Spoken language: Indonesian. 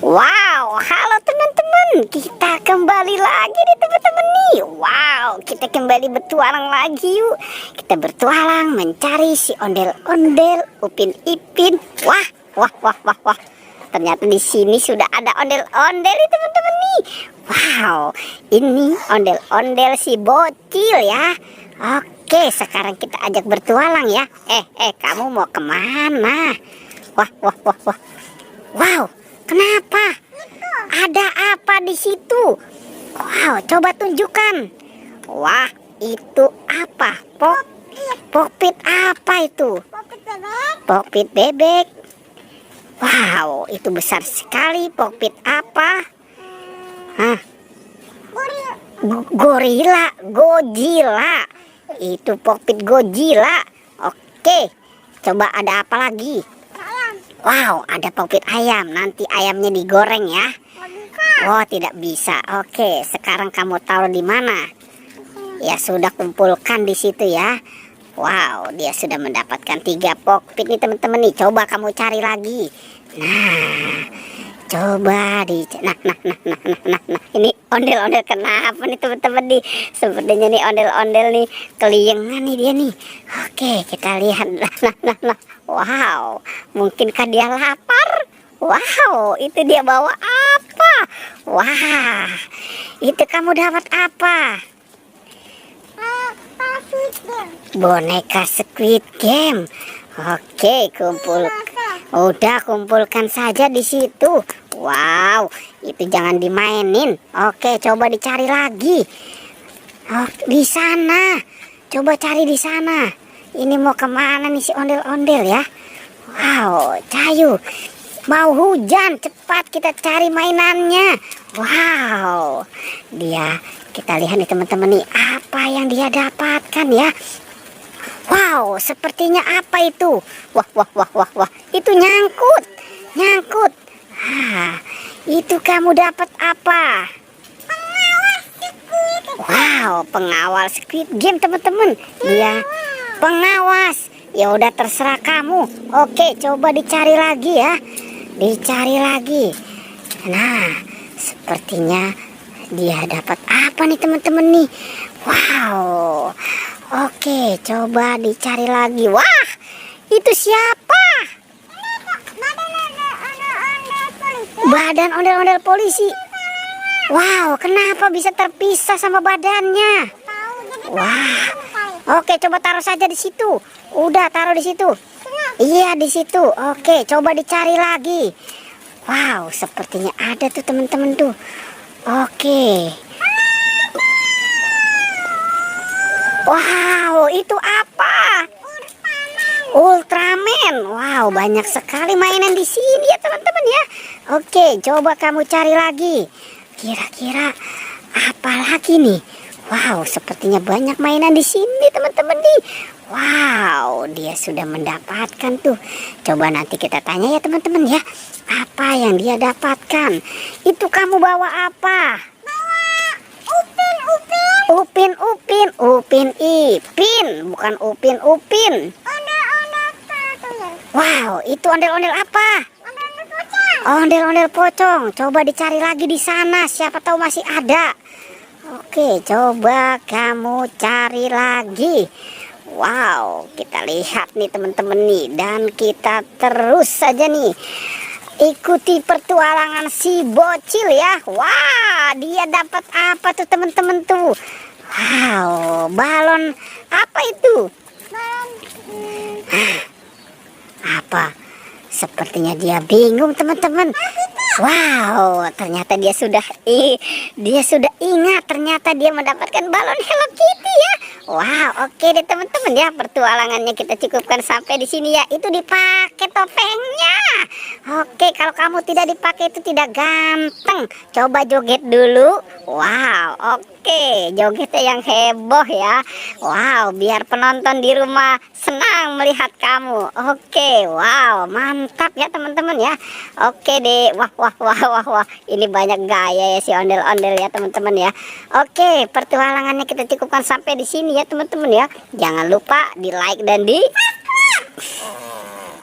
Wow, halo teman-teman, kita kembali lagi nih teman-teman nih. Wow, kita kembali bertualang lagi yuk. Kita bertualang mencari si ondel-ondel Upin Ipin. Wah, wah, wah, wah, wah. Ternyata di sini sudah ada ondel-ondel nih teman-teman nih. Wow, ini ondel-ondel si bocil ya. Oke, sekarang kita ajak bertualang ya. Kamu mau kemana? Wah, wah, wah, wah. Wow, kenapa? Ada apa di situ? Wow, coba tunjukkan. Wah, itu apa? Pokpit apa itu? Pokpit bebek. Wow, itu besar sekali. Pokpit apa? Hah? Godzilla. Itu pokpit Godzilla. Oke, coba ada apa lagi? Wow, ada pokpit ayam. Nanti ayamnya digoreng ya. Oh, tidak bisa. Oke, sekarang kamu taruh di mana? Ya sudah, kumpulkan di situ ya. Wow, dia sudah mendapatkan 3 pokpit nih teman-teman nih. Coba kamu cari lagi. Nah, coba di nah. Ini ondel-ondel kenapa nih teman-teman nih? Sepertinya nih ondel-ondel nih keliengan nih dia nih. Oke, kita lihat. Nah. Wow, mungkinkah dia lapar? Wow, itu dia bawa apa? Wah, itu kamu dapat apa? Boneka Squid Game. Oke, kumpulkan saja di situ. Wow, itu jangan dimainin. Oke, coba dicari lagi. Oh, di sana. Coba cari di sana. Ini mau kemana nih si ondel-ondel ya? Wow, Cayu. Mau hujan, cepat kita cari mainannya. Wow, kita lihat nih teman-teman nih, apa yang dia dapatkan ya? Wow, sepertinya apa itu? Wah, itu nyangkut. Itu kamu dapat apa? Wow, pengawal Squid Game teman-teman. Dia pengawas. Ya udah, terserah kamu. Oke, coba dicari lagi ya. Nah, sepertinya dia dapat apa nih teman-teman nih? Wow. Oke, coba dicari lagi. Wah, itu siapa? Badan ondel-ondel polisi. Wow, kenapa bisa terpisah sama badannya? Wah. Oke, coba taruh saja di situ. Udah, taruh di situ. Iya, di situ. Oke, coba dicari lagi. Wow, sepertinya ada tuh teman-teman tuh. Oke. Wow, itu apa? Ultraman. Wow, banyak sekali mainan di sini ya teman-teman ya. Oke, coba kamu cari lagi. Kira-kira apa lagi nih? Wow, sepertinya banyak mainan di sini teman-teman nih. Wow, dia sudah mendapatkan tuh. Coba nanti kita tanya ya teman-teman ya. Apa yang dia dapatkan? Itu kamu bawa apa? Upin Ipin, bukan Upin. Wow, itu ondel-ondel apa? Ondel-ondel pocong. Coba dicari lagi di sana, siapa tahu masih ada. Oke, coba kamu cari lagi. Wow, kita lihat nih teman-teman nih, dan kita terus saja nih ikuti pertualangan si bocil ya. Wah, dia dapat apa tuh teman-teman tuh? Wow, balon apa itu? Apa? Sepertinya dia bingung teman-teman. Wow, ternyata dia sudah ingat. Ternyata dia mendapatkan balon Hello Kitty ya. Wow, oke deh teman-teman ya, pertualangannya kita cukupkan sampai di sini ya. Itu dipakai topengnya. Oke, kalau kamu tidak dipakai itu tidak ganteng. Coba joget dulu. Wow, oke, jogetnya yang heboh ya. Wow, biar penonton di rumah senang melihat kamu. Oke, wow, mantap ya teman-teman ya. Oke deh. Wah. Ini banyak gaya ya si ondel-ondel ya teman-teman ya. Oke, pertualangannya kita cukupkan sampai di sini ya teman-teman ya. Jangan lupa di like dan di